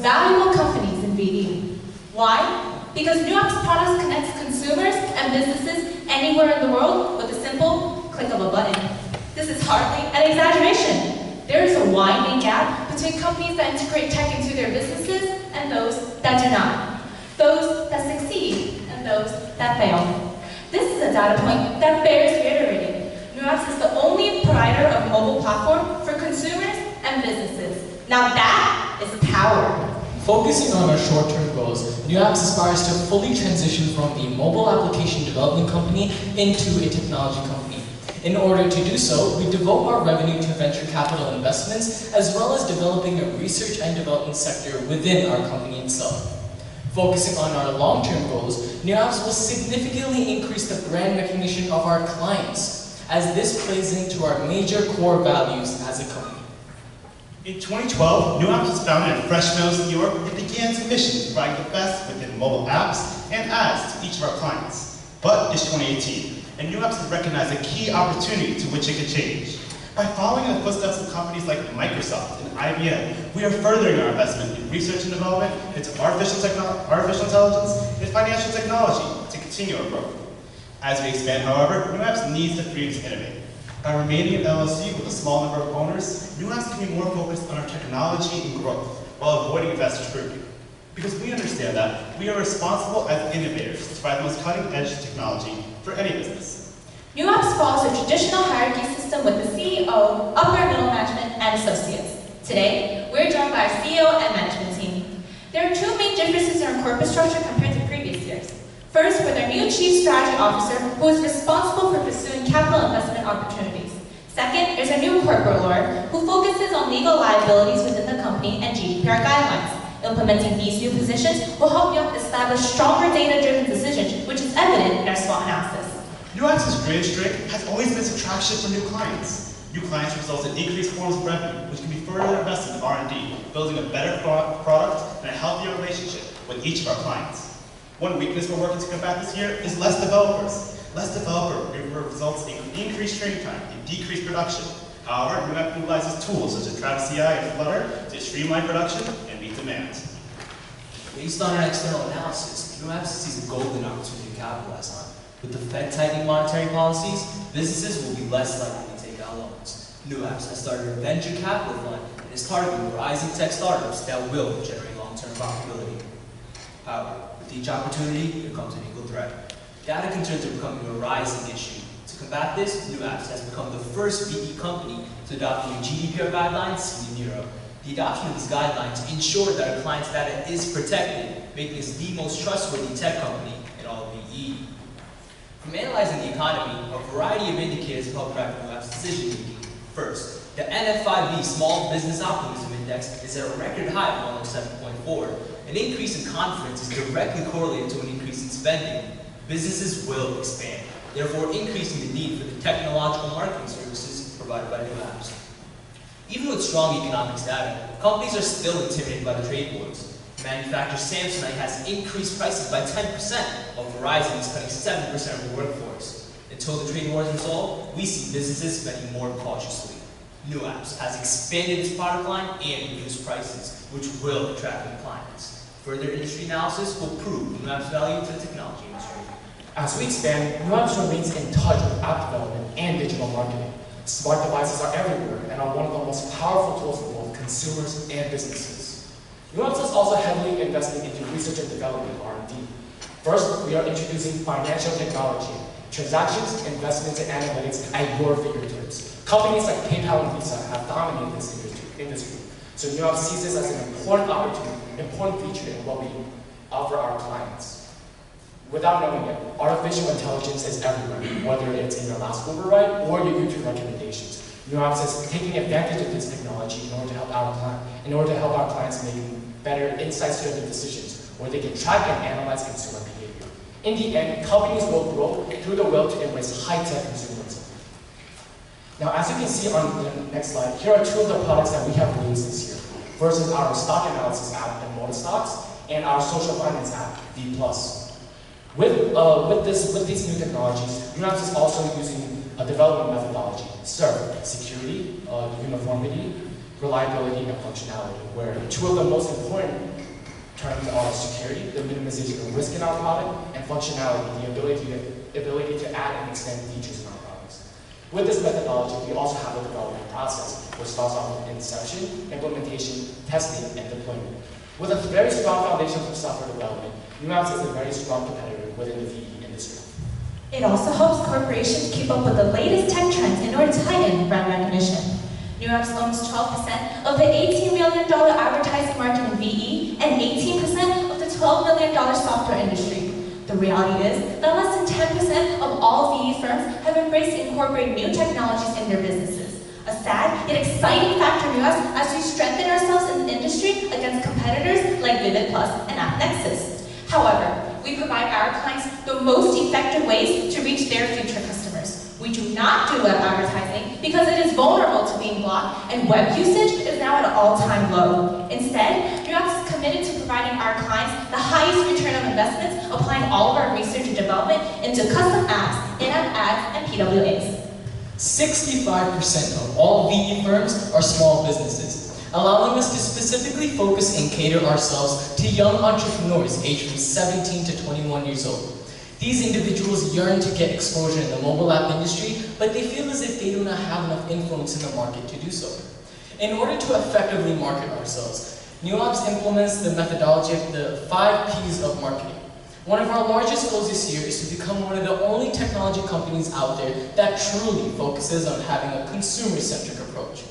valuable companies in BD. Why? Because Nuapps products connects consumers and businesses anywhere in the world with a simple click of a button. This is hardly an exaggeration. There is a widening gap between companies that integrate tech into their businesses and those that do not. Those that succeed and those that fail. This is a data point that bears reiterating. Nuapps is the only provider of mobile platform for consumers and businesses. Now that is power. Focusing on our short-term goals, Nuapps aspires to fully transition from a mobile application development company into a technology company. In order to do so, we devote our revenue to venture capital investments, as well as developing a research and development sector within our company itself. Focusing on our long-term goals, Nuapps will significantly increase the brand recognition of our clients, as this plays into our major core values as a company. In 2012, Nuapps was founded in Fresh Meadows, New York. It began its mission to provide the best within mobile apps and ads to each of our clients. But it's 2018, and Nuapps has recognized a key opportunity to which it could change. By following in the footsteps of companies like Microsoft and IBM, we are furthering our investment in research and development into artificial intelligence and financial technology to continue our growth. As we expand, however, Nuapps needs the freedom to innovate. By remaining an LLC with a small number of owners, Nuapps can be more focused on our technology and growth while avoiding investor scrutiny. Because we understand that we are responsible as innovators to provide the most cutting-edge technology for any business. Nuapps follows a traditional hierarchy system with the CEO, upper and middle management, and associates. Today, we're joined by our CEO and management team. There are two main differences in our corporate structure compared to previous years. First, with our new Chief Strategy Officer, who is responsible for pursuing capital investment opportunities. Second, there's a new corporate lawyer, who focuses on legal liabilities within the company and GDPR guidelines. Implementing these new positions will help Nuapps establish stronger data-driven decisions, which is evident in our SWOT analysis. Nuapps' greatest strength has always been subtraction for new clients. New clients result in increased forms of revenue, which can be further invested in R&D, building a better product and a healthier relationship with each of our clients. One weakness we're working to combat this year is less developers. Less developer results in increased training time and decreased production. However, Nuapps utilizes tools such as Travis CI and Flutter to streamline production and meet demand. Based on our external analysis, Nuapps sees a golden opportunity to capitalize on. With the Fed tightening monetary policies, businesses will be less likely to take out loans. Nuapps has started a venture capital fund and is targeting rising tech startups that will generate long-term profitability. However, with each opportunity, there comes an equal threat. Data concerns are becoming a rising issue. To combat this, Nuapps has become the first VE company to adopt new GDPR guidelines seen in Europe. The adoption of these guidelines ensure that our clients' data is protected, making us the most trustworthy tech company in all of VE. From analyzing the economy, a variety of indicators help drive Nuapps' decision-making. First, the NF5B Small Business Optimism Index is at a record high of 107.4. An increase in confidence is directly correlated to an increase in spending. Businesses will expand, therefore increasing the need for the technological marketing services provided by Nuapps. Even with strong economics data, companies are still intimidated by the trade wars. Manufacturer Samsonite has increased prices by 10%, while Verizon is cutting 7% of the workforce. Until the trade war is resolved, we see businesses spending more cautiously. Nuapps has expanded its product line and reduced prices, which will attract new clients. Further industry analysis will prove Nuapps' value to the technology industry. As we expand, Nuapps remains in touch with app development and digital marketing. Smart devices are everywhere and are one of the most powerful tools for both consumers and businesses. Nuapps is also heavily investing into research and development, R&D. First, we are introducing financial technology, transactions, investments, and analytics at your fingertips. Companies like PayPal and Visa have dominated this industry, so Nuapps sees this as an important opportunity, important feature in what we offer our clients. Without knowing it, artificial intelligence is everywhere, whether it's in your last Uber ride or your YouTube recommendations. Nuapps is taking advantage of this technology in order to help our clients make better insights-driven decisions, where they can track and analyze consumer behavior. In the end, companies will grow through the will to embrace high-tech consumerism. Now, as you can see on the next slide, here are two of the products that we have released this year. First is our stock analysis app, Motor Stocks, and our social finance app, V+. With these new technologies, Nuapps is also using a development methodology, SIRF, security, uniformity, reliability, and functionality, where two of the most important terms are security, the minimization of risk in our product, and functionality, the ability to add and extend features in our products. With this methodology, we also have a development process, which starts off with inception, implementation, testing, and deployment. With a very strong foundation for software development, Nuapps is a very strong competitor within the VE industry. It also helps corporations keep up with the latest tech trends in order to heighten brand recognition. Nuapps owns 12% of the $18 million advertising market in VE and 18% of the $12 million software industry. The reality is that less than 10% of all VE firms have embraced incorporating new technologies in their businesses. A sad yet exciting fact for Nuapps as we strengthen ourselves in the industry against competitors like Vivid Plus and AppNexus. However, we provide our clients the most effective ways to reach their future customers. We do not do web advertising because it is vulnerable to being blocked and web usage is now at an all-time low. Instead, Nuapps is committed to providing our clients the highest return on investments, applying all of our research and development into custom apps, in-app ads, and PWAs. 65% of all VE firms are small businesses, allowing us to specifically focus and cater ourselves to young entrepreneurs aged from 17 to 21 years old. These individuals yearn to get exposure in the mobile app industry, but they feel as if they do not have enough influence in the market to do so. In order to effectively market ourselves, Nuapps implements the methodology of the 5 Ps of marketing. One of our largest goals this year is to become one of the only technology companies out there that truly focuses on having a consumer-centric approach.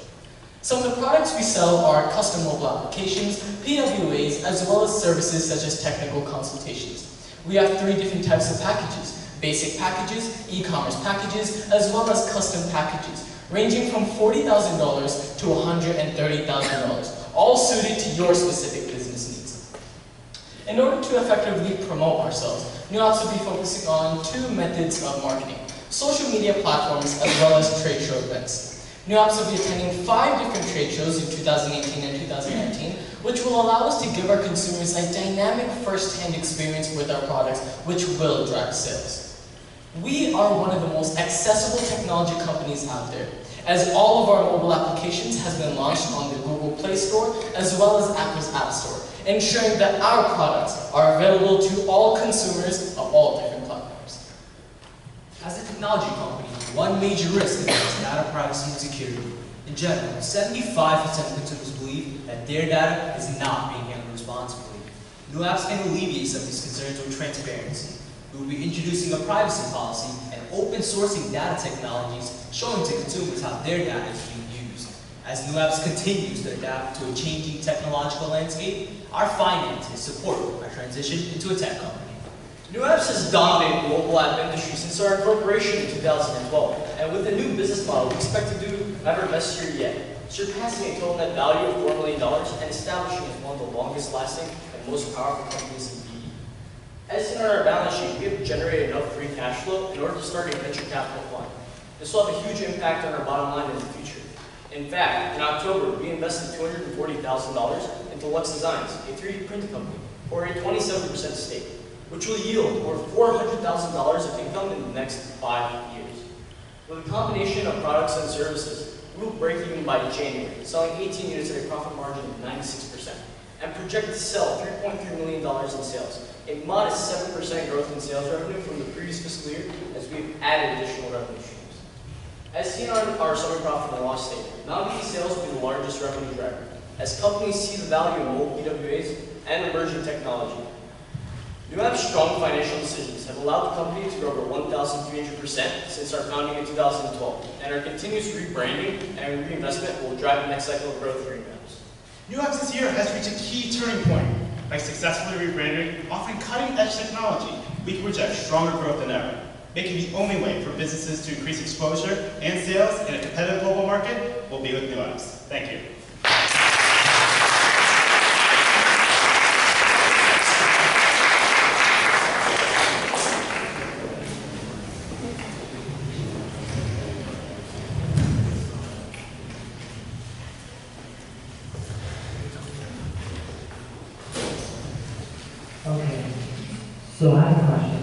Some of the products we sell are custom mobile applications, PWAs, as well as services such as technical consultations. We have 3 different types of packages: basic packages, e-commerce packages, as well as custom packages, ranging from $40,000 to $130,000, all suited to your specific business needs. In order to effectively promote ourselves, Nuapps will be focusing on 2 methods of marketing: social media platforms as well as trade show events. Nuapps will be attending 5 different trade shows in 2018 and 2019, which will allow us to give our consumers a dynamic first-hand experience with our products, which will drive sales. We are one of the most accessible technology companies out there, as all of our mobile applications has been launched on the Google Play Store as well as Apple's App Store, ensuring that our products are available to all consumers of all different platforms. As a technology company, one major risk is data privacy and security. In general, 75% of consumers believe that their data is not being handled responsibly. Nuapps can alleviate some of these concerns with transparency. We will be introducing a privacy policy and open sourcing data technologies, showing to consumers how their data is being used. As Nuapps continues to adapt to a changing technological landscape, our finances support our transition into a tech company. Nuapps has dominated the mobile app industry since our incorporation in 2012, and with the new business model, we expect to have our best year yet, surpassing a total net value of $4 million and establishing as one of the longest lasting and most powerful companies in VE. As seen on our balance sheet, we have generated enough free cash flow in order to start a venture capital fund. This will have a huge impact on our bottom line in the future. In fact, in October, we invested $240,000 into Lux Designs, a 3D printing company, for a 27% stake, which will yield over $400,000 of income in the next 5 years. With a combination of products and services, we will break even by January, selling 18 units at a profit margin of 96%, and project to sell $3.3 million in sales, a modest 7% growth in sales revenue from the previous fiscal year as we've added additional revenue streams. As seen on our summary profit and loss statement, non-VE sales will be the largest revenue driver, as companies see the value in mobile PWAs and emerging technology. Nuapps' strong financial decisions have allowed the company to grow over 1,300% since our founding in 2012, and our continuous rebranding and reinvestment will drive the next cycle of growth for Nuapps. Nuapps this year has reached a key turning point. By successfully rebranding, offering cutting-edge technology, we can project stronger growth than ever, making the only way for businesses to increase exposure and sales in a competitive global market will be with Nuapps. Thank you. Okay, so I have a question.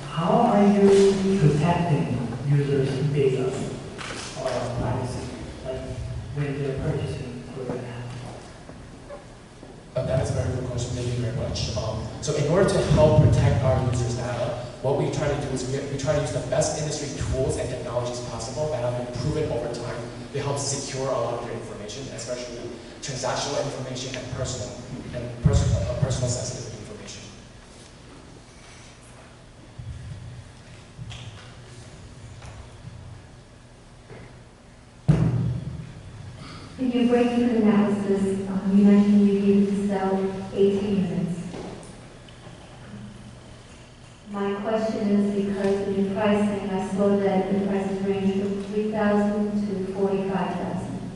How are you protecting users' data or privacy, like when they're purchasing for an app? That is a very good question. what we try to do is we try to use the best industry tools and technologies possible that have been proven over time to help secure a lot of your information, especially transactional information and personal sensitive information. In your break-even analysis, you mentioned you needed to sell 18 units. My question is because in your pricing, I saw that the prices range from 3,000 to 45,000.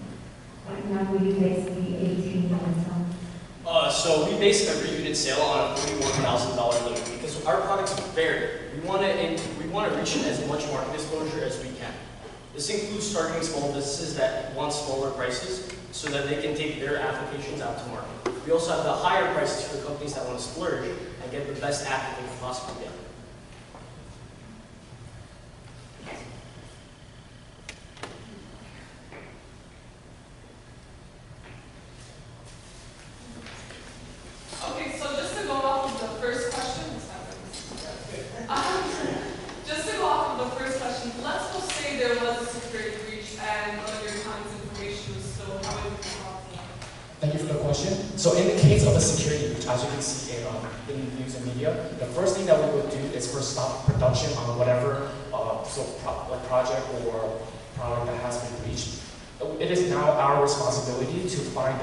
What number you base the 18 units on? So we base every unit sale on a $41,000 limit because our products vary. We want to reach as much market exposure as we can. This includes targeting small businesses that want smaller prices so that they can take their applications out to market. We also have the higher prices for companies that want to splurge and get the best app they can possibly get. Okay, so just to go off of the first question, just to go off of the first question, let's just say there was a security breach and none of your client's information was stolen. How would you respond to that? Thank you for the question. So in the case of a security breach, as you can see in the news and media, the first thing that we would do is first stop production on whatever project or product that has been breached. It is now our responsibility to find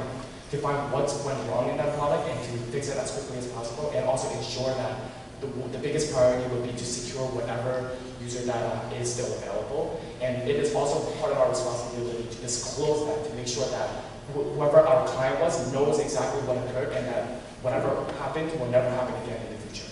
what went wrong in that product and to fix it as quickly as possible, and also ensure that the biggest priority would be to secure whatever user data is still available. And it is also part of our responsibility to disclose that, to make sure that whoever our client was knows exactly what occurred and that whatever happened will never happen again in the future.